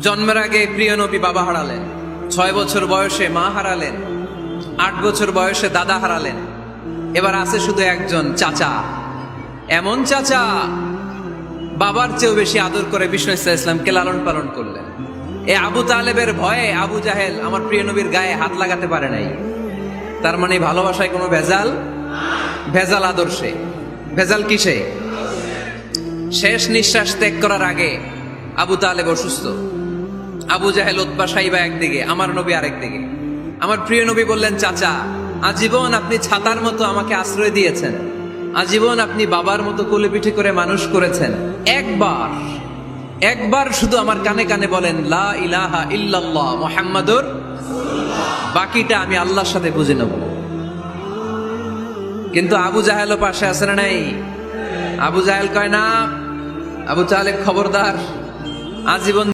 জন্মের আগে প্রিয় নবী বাবা হারালেন, 6 বছর বয়সে মা হারালেন, 8 বছর বয়সে দাদা হারালেন। এবার আছে শুধু একজন চাচা। এমন চাচা বাবার চেয়েও বেশি আদর করে বিষ্ণু ইসলামকে লালন পালন করলেন। এ আবু তালেবের ভয়ে আবু জাহেল আমার প্রিয় নবীর গায়ে হাত লাগাতে পারে নাই। তার মানে ভালোবাসায় কোনো ভেজাল? ভেজাল আদর্শে। ভেজাল কিসে? শেষ নিঃশ্বাস ত্যাগ করার আগে আবু তালেব অসুস্থ। আবু জাহেল উতবা সাইবা একদিকে, আমার নবী আরেকদিকে। আমার প্রিয় নবী বললেন, চাচা আজীবন আপনি ছাতার মতো আমাকে আশ্রয় দিয়েছেন, আজীবন আপনি বাবার মতো কোলে পিঠে করে মানুষ করেছেন, একবার শুধু আমার কানে কানে বলেন লা ইলাহা ইল্লাল্লাহ মুহাম্মাদুর, বাকিটা আমি আল্লাহর সাথে বুঝে নেব। কিন্তু আবু জাহেলও পাশে আছে না নাই? আবু জাহেল কয় না, আবু তালেব খবরদার, আজীবন